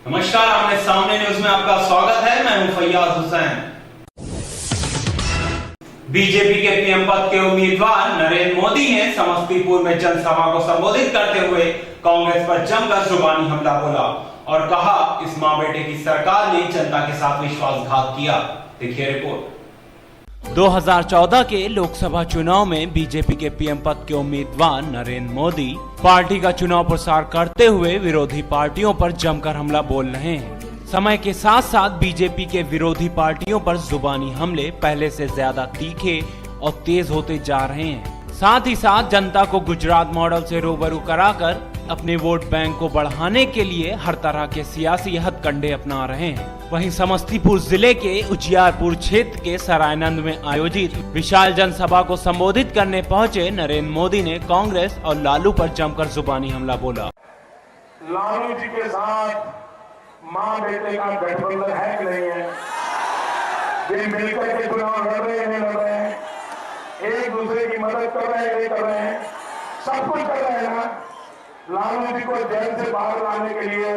नमस्कार, आमने सामने न्यूज में आपका स्वागत है। मैं हूं फैयाज हुसैन। बीजेपी के पीएम पद के उम्मीदवार नरेंद्र मोदी ने समस्तीपुर में जनसभा को संबोधित करते हुए कांग्रेस पर जमकर जुबानी हमला बोला और कहा, इस मां बेटे की सरकार ने जनता के साथ विश्वासघात किया। देखिए रिपोर्ट। 2014 के लोकसभा चुनाव में बीजेपी के पीएम पद के उम्मीदवार नरेंद्र मोदी पार्टी का चुनाव प्रचार करते हुए विरोधी पार्टियों पर जमकर हमला बोल रहे हैं। समय के साथ साथ बीजेपी के विरोधी पार्टियों पर जुबानी हमले पहले से ज्यादा तीखे और तेज होते जा रहे हैं। साथ ही साथ जनता को गुजरात मॉडल से रूबरू कराकर अपने वोट बैंक को बढ़ाने के लिए हर तरह के सियासी हथकंडे अपना रहे हैं। वहीं समस्तीपुर जिले के उजियारपुर क्षेत्र के सरायनंद में आयोजित विशाल जनसभा को संबोधित करने पहुंचे नरेंद्र मोदी ने कांग्रेस और लालू पर जमकर जुबानी हमला बोला। लालू जी के साथ मां बेटे का गठबंधन है कि नहीं है? वे मिलकर के चुनाव लड़ रहे हैं, नहीं लड़ रहे हैं? एक दूसरे की मदद कर रहे हैं, नहीं कर रहे हैं? सब कुछ कर रहे हैं ना। लालू जी को जेल से बाहर लाने के लिए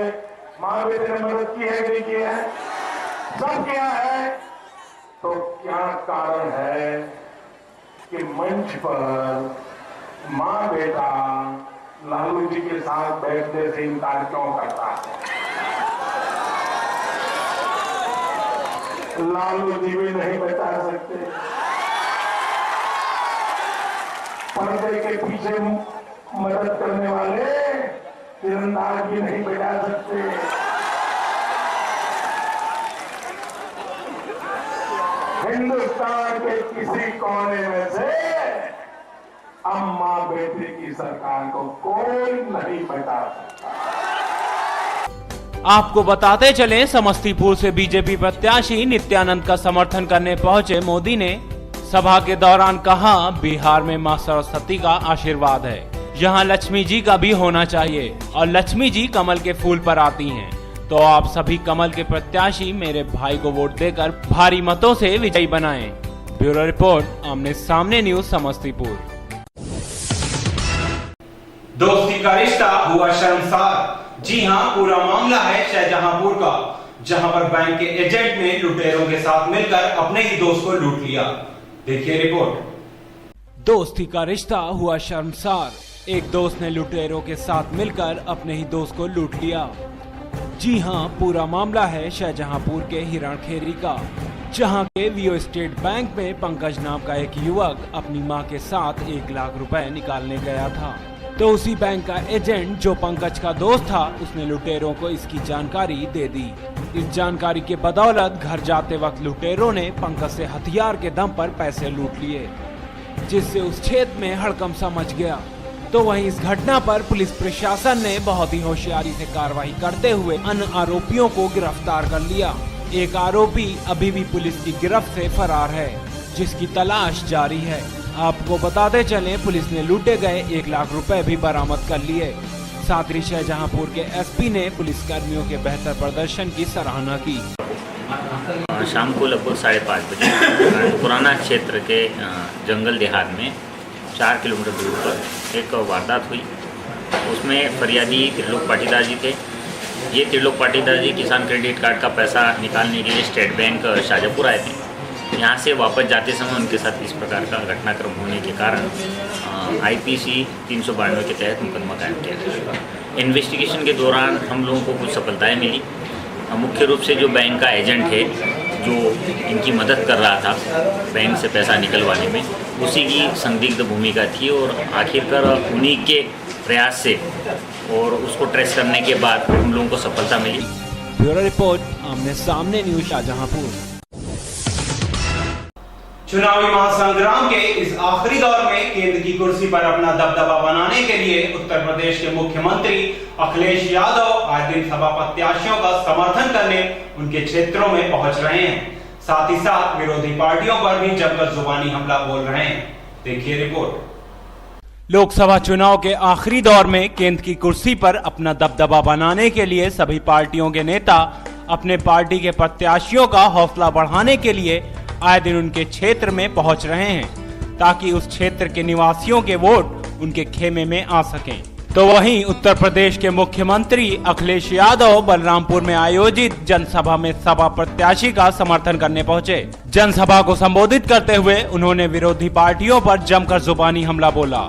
मां बेटे ने मदद की है कि नहीं की है? सब किया है। तो क्या कारण है कि मंच पर मां बेटा लालू जी के साथ बैठने से इनकार क्यों करता है? लालू जी भी नहीं बचा सकते, पर्दे के पीछे मदद करने वाले तीरंदाज भी नहीं बचा सकते। हिंदुस्तान के किसी कोने में से अम्मा बेटे की सरकार को कोई नहीं बचा सकता। आपको बताते चले, समस्तीपुर से बीजेपी प्रत्याशी नित्यानंद का समर्थन करने पहुंचे मोदी ने सभा के दौरान कहा, बिहार में मां सरस्वती का आशीर्वाद है, यहाँ लक्ष्मी जी का भी होना चाहिए और लक्ष्मी जी कमल के फूल पर आती हैं। तो आप सभी कमल के प्रत्याशी मेरे भाई को वोट देकर भारी मतों से विजयी बनाएं। ब्यूरो रिपोर्ट, आमने सामने न्यूज, समस्तीपुर। दोस्ती का रिश्ता हुआ शर्मसार। जी हां, पूरा मामला है शाहजहांपुर का, जहां पर बैंक के एजेंट ने लुटेरों के साथ मिलकर अपने ही दोस्त को लूट लिया। देखिए रिपोर्ट। दोस्ती का रिश्ता हुआ शर्मसार। एक दोस्त ने लुटेरों के साथ मिलकर अपने ही दोस्त को लूट लिया। जी हां, पूरा मामला है शाहजहांपुर के हिरणखेरी का, जहां के वियो स्टेट बैंक में पंकज नाम का एक युवक अपनी मां के साथ 1 लाख रुपए निकालने गया था। तो उसी बैंक का एजेंट जो पंकज का दोस्त था, उसने लुटेरों को इसकी जानकारी दे दी। इस जानकारी के बदौलत घर जाते वक्त लुटेरों ने पंकज से हथियार के दम पर पैसे लूट लिए, जिससे उस क्षेत्र में हड़कंप सा मच गया। तो वहीं इस घटना पर पुलिस प्रशासन ने बहुत ही होशियारी से कार्रवाई करते हुए अन्य आरोपियों को गिरफ्तार कर लिया। एक आरोपी अभी भी पुलिस की गिरफ्त से फरार है, जिसकी तलाश जारी है। आपको बताते चलें, पुलिस ने लूटे गए 1 लाख रुपए भी बरामद कर लिए। साथ ही शाहजहांपुर के एसपी ने पुलिस कर्मियों के बेहतर प्रदर्शन की सराहना की। शाम को लगभग 5:30 बजे पुराना क्षेत्र के जंगल देहात में 4 किलोमीटर दूर पर एक वारदात हुई। उसमें फरियादी त्रिलोक पाटीदार जी थे। ये त्रिलोक पाटीदार जी किसान क्रेडिट कार्ड का पैसा निकालने के लिए स्टेट बैंक शाहजहांपुर आए थे। यहाँ से वापस जाते समय उनके साथ इस प्रकार का घटनाक्रम होने के कारण IPC 392 के तहत मुकदमा कायम किया गया। इन्वेस्टिगेशन के दौरान हम लोगों को कुछ सफलताएं मिली। मुख्य रूप से जो बैंक का एजेंट है, जो इनकी मदद कर रहा था बैंक से पैसा निकलवाने में, उसी की संदिग्ध भूमिका थी और आखिरकार उन्हीं के प्रयास से और उसको ट्रेस करने के बाद हम लोगों को सफलता मिली। ब्यूरो रिपोर्ट, आमने सामने न्यूज, शाहजहांपुर। चुनावी महासंग्राम के इस आखिरी दौर में केंद्र की कुर्सी पर अपना दबदबा बनाने के लिए उत्तर प्रदेश के मुख्यमंत्री अखिलेश यादव आए दिन सपा प्रत्याशियों का समर्थन करने उनके क्षेत्रों में पहुंच रहे हैं। साथ ही साथ विरोधी पार्टियों पर भी जमकर जुबानी हमला बोल रहे हैं। देखिए रिपोर्ट। लोकसभा चुनाव के आखिरी दौर में केंद्र की कुर्सी पर अपना दबदबा बनाने के लिए सभी पार्टियों के नेता अपने पार्टी के प्रत्याशियों का हौसला बढ़ाने के लिए आए दिन उनके क्षेत्र में पहुंच रहे हैं, ताकि उस क्षेत्र के निवासियों के वोट उनके खेमे में आ सकें। तो वहीं उत्तर प्रदेश के मुख्यमंत्री अखिलेश यादव बलरामपुर में आयोजित जनसभा में सपा प्रत्याशी का समर्थन करने पहुंचे। जनसभा को संबोधित करते हुए उन्होंने विरोधी पार्टियों पर जमकर जुबानी हमला बोला।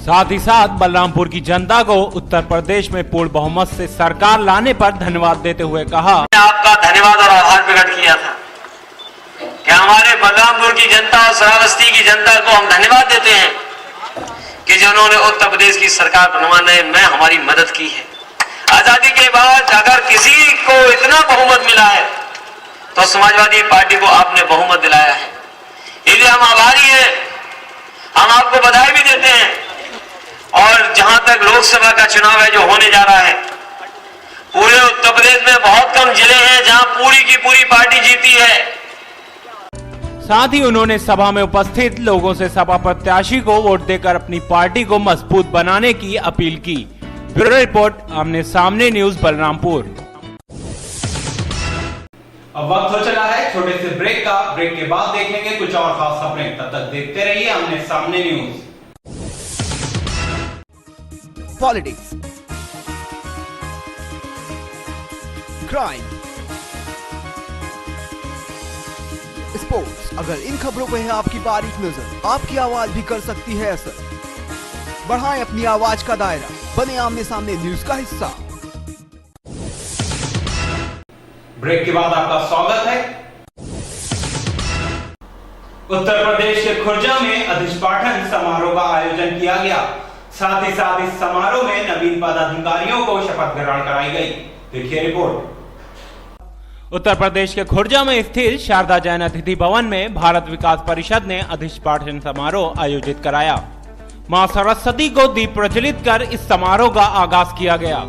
साथ ही साथ बलरामपुर की जनता को उत्तर प्रदेश में पूर्ण बहुमत से सरकार लाने पर धन्यवाद देते हुए कहा, आपका धन्यवाद और आभार प्रकट किया था कि हमारे बलरामपुर की जनता और श्रावस्ती की जनता को हम धन्यवाद देते हैं कि जिन्होंने उत्तर प्रदेश की सरकार बनवाने में हमारी मदद की है। आजादी के बाद अगर किसी को इतना बहुमत मिला है तो समाजवादी पार्टी को आपने बहुमत दिलाया है, इसलिए हम आभारी हैं। हम आपको बधाई भी देते हैं। और जहां तक लोकसभा का चुनाव है जो होने जा रहा है, पूरे उत्तर प्रदेश में बहुत कम जिले हैं जहां पूरी की पूरी पार्टी जीती है। साथ ही उन्होंने सभा में उपस्थित लोगों से सपा प्रत्याशी को वोट देकर अपनी पार्टी को मजबूत बनाने की अपील की। ब्यूरो रिपोर्ट, आमने सामने न्यूज, बलरामपुर। अब वक्त हो चला है छोटे से ब्रेक का। ब्रेक के बाद देखेंगे कुछ और खास खबरें। तब तक देखते रहिए आमने सामने न्यूज। पॉलिटिक्स, क्राइम, स्पोर्ट्स, अगर इन खबरों पे है आपकी बारीक नजर, आपकी आवाज भी कर सकती है असर। बढ़ाएं अपनी आवाज का दायरा, बने आमने सामने न्यूज का हिस्सा। ब्रेक के बाद आपका स्वागत है। उत्तर प्रदेश के खुर्जा में अधिष्ठापन समारोह का आयोजन किया गया। साथ ही साथ इस समारोह में नवीन पदाधिकारियों को शपथ ग्रहण कराई गई। देखिए रिपोर्ट। उत्तर प्रदेश के खुर्जा में स्थित शारदा जैन अतिथि भवन में भारत विकास परिषद ने अधिष्ठापन समारोह आयोजित कराया। मां सरस्वती को दीप प्रज्वलित कर इस समारोह का आगाज किया गया।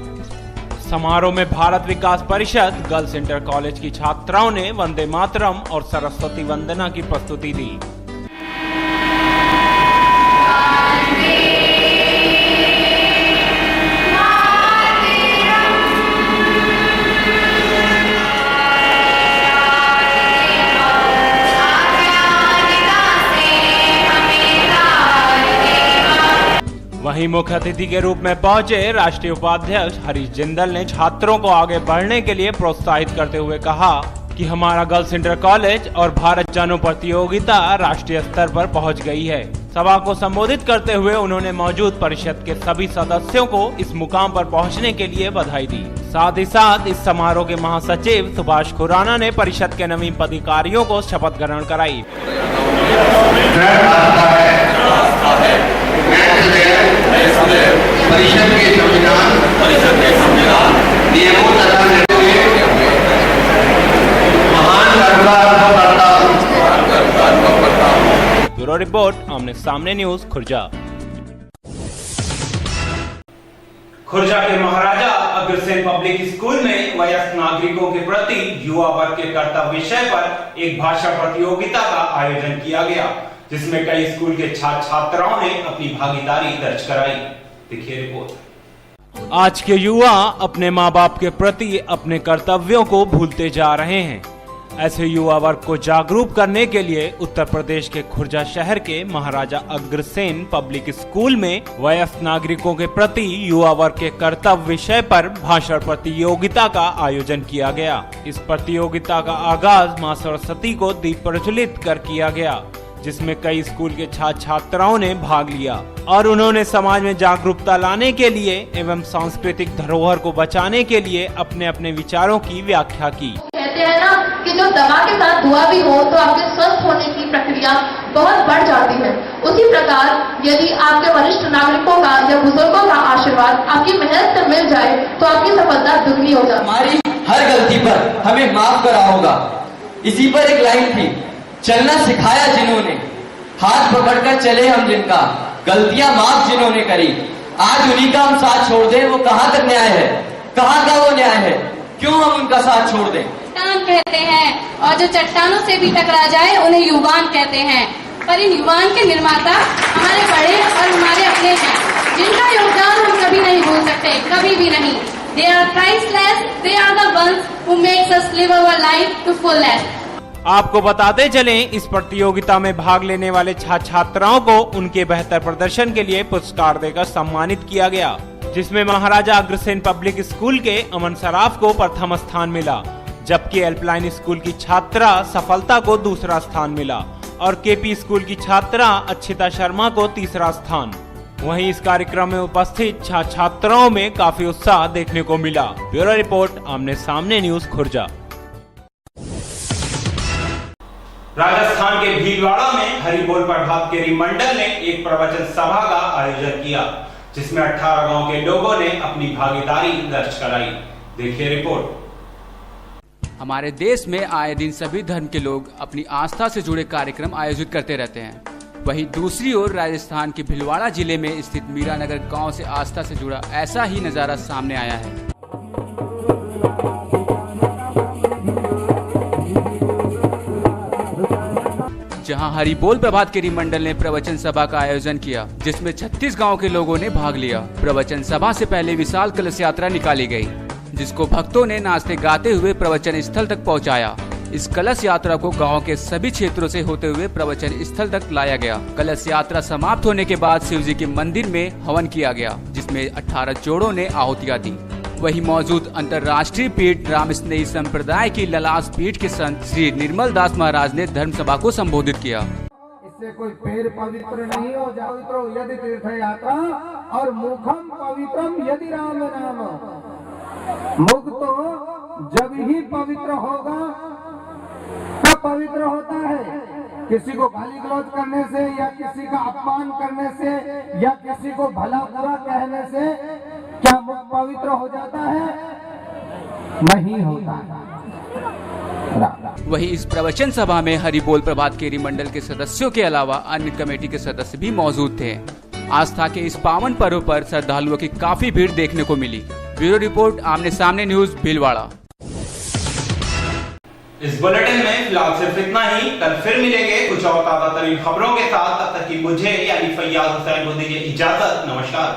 समारोह में भारत विकास परिषद गर्ल्स इंटर कॉलेज की छात्राओं ने वंदे मातरम और सरस्वती वंदना की प्रस्तुति दी। वहीं मुख्य अतिथि के रूप में पहुंचे राष्ट्रीय उपाध्यक्ष हरीश जिंदल ने छात्रों को आगे बढ़ने के लिए प्रोत्साहित करते हुए कहा कि हमारा गर्ल्स इंटर कॉलेज और भारत जानो प्रतियोगिता राष्ट्रीय स्तर पर पहुंच गई है। सभा को संबोधित करते हुए उन्होंने मौजूद परिषद के सभी सदस्यों को इस मुकाम पर पहुंचने के लिए बधाई दी। साथ ही साथ इस समारोह के महासचिव सुभाष खुराना ने परिषद के नवीन पदाधिकारियों को शपथ ग्रहण कराई। परिषद के संविधान नियमों तथा महान ब्यूरो रिपोर्ट, आमने सामने न्यूज, खुर्जा। खुर्जा के महाराजा अग्रसेन पब्लिक स्कूल में वयस्क नागरिकों के प्रति युवा वर्ग के कर्तव्य विषय पर एक भाषण प्रतियोगिता का आयोजन किया गया, जिसमें कई स्कूल के छात्र छात्राओं ने अपनी भागीदारी दर्ज कराई। देखिए रिपोर्ट। आज के युवा अपने माँ बाप के प्रति अपने कर्तव्यों को भूलते जा रहे हैं। ऐसे युवा वर्ग को जागरूक करने के लिए उत्तर प्रदेश के खुर्जा शहर के महाराजा अग्रसेन पब्लिक स्कूल में वयस्क नागरिकों के प्रति युवा वर्ग के कर्तव्य विषय पर भाषण प्रतियोगिता का आयोजन किया गया। इस प्रतियोगिता का आगाज मां सरस्वती को दीप प्रज्वलित कर किया गया, जिसमें कई स्कूल के छात्र छात्राओं ने भाग लिया और उन्होंने समाज में जागरूकता लाने के लिए एवं सांस्कृतिक धरोहर को बचाने के लिए अपने अपने विचारों की व्याख्या की। कहते हैं ना कि जो दवा के साथ दुआ भी हो तो आपके स्वस्थ होने की प्रक्रिया बहुत बढ़ जाती है। उसी प्रकार यदि आपके वरिष्ठ नागरिकों का या बुजुर्गों का आशीर्वाद आपकी मेहनत से मिल जाए तो आपकी सफलता दुगनी हो जाती है। हमारी हर गलती पर हमें माफ करा होगा। इसी पर एक लाइन थी, चलना सिखाया जिन्होंने, हाथ पकड़कर चले हम जिनका, गलतियां माफ जिन्होंने करी, आज उन्हीं का हम साथ छोड़ दें, वो कहाँ तक न्याय है, कहाँ का वो न्याय है, क्यों हम उनका साथ छोड़ दें। चट्टान कहते हैं और जो चट्टानों से भी टकरा जाए उन्हें युवान कहते हैं, पर इन युवान के निर्माता हमारे बड़े और हमारे अपने हैं, जिनका योगदान हम कभी नहीं भूल सकते, कभी भी नहीं। They are priceless, they are the ones who makes us live our life to fullest. आपको बताते चलें, इस प्रतियोगिता में भाग लेने वाले छात्र छात्राओं को उनके बेहतर प्रदर्शन के लिए पुरस्कार देकर सम्मानित किया गया, जिसमें महाराजा अग्रसेन पब्लिक स्कूल के अमन सराफ को प्रथम स्थान मिला, जबकि एल्पलाइन स्कूल की छात्रा सफलता को दूसरा स्थान मिला और केपी स्कूल की छात्रा अच्छिता शर्मा को तीसरा स्थान। वहीं इस कार्यक्रम में उपस्थित छात्र छात्राओं में काफी उत्साह देखने को मिला। ब्यूरो रिपोर्ट, आमने सामने न्यूज, खुर्जा। राजस्थान के भीलवाड़ा में हरिबोल प्रभात केरी मंडल ने एक प्रवचन सभा का आयोजन किया, जिसमें 18 गांव के लोगों ने अपनी भागीदारी दर्ज कराई। देखिए रिपोर्ट। हमारे देश में आए दिन सभी धर्म के लोग अपनी आस्था से जुड़े कार्यक्रम आयोजित करते रहते हैं। वहीं दूसरी ओर राजस्थान के भीलवाड़ा जिले में स्थित मीरानगर गांव से आस्था से जुड़ा ऐसा ही नजारा सामने आया है। जहां हरिबोल प्रभात केरी मंडल ने प्रवचन सभा का आयोजन किया, जिसमें 36 गांव के लोगों ने भाग लिया। प्रवचन सभा से पहले विशाल कलश यात्रा निकाली गई, जिसको भक्तों ने नाचते गाते हुए प्रवचन स्थल तक पहुंचाया। इस कलश यात्रा को गांव के सभी क्षेत्रों से होते हुए प्रवचन स्थल तक लाया गया। कलश यात्रा समाप्त होने के बाद शिव जी के मंदिर में हवन किया गया, जिसमें 18 जोड़ों ने आहुतियां दी। वहीं मौजूद अंतर्राष्ट्रीय पीठ राम स्नेही संप्रदाय की ललास पीठ के संत श्री निर्मल दास महाराज ने धर्म सभा को संबोधित किया। इससे कोई पैर पवित्र नहीं हो जाओ यदि तीर्थ यात्रा और मुखम पवित्रम यदि राम नाम। मुख तो जब ही पवित्र होगा तब पवित्र होता है। किसी को गाली गलौज करने से या किसी का अपमान करने से या किसी को भला बुरा कहने से क्या मुख पवित्र हो जाता है? नहीं होता। वहीं इस प्रवचन सभा में हरिबोल प्रभात केरी मंडल के सदस्यों के अलावा अन्य कमेटी के सदस्य भी मौजूद थे। आस्था के इस पावन पर्व पर श्रद्धालुओं की काफी भीड़ देखने को मिली। ब्यूरो रिपोर्ट, आमने सामने न्यूज, भीलवाड़ा। इस बुलेटिन में फिलहाल सिर्फ इतना ही। कल फिर मिलेंगे कुछ और ताजा तरीन खबरों के साथ। तब तक की मुझे यानी फैयाज हुसैन को दीजिए इजाजत। नमस्कार।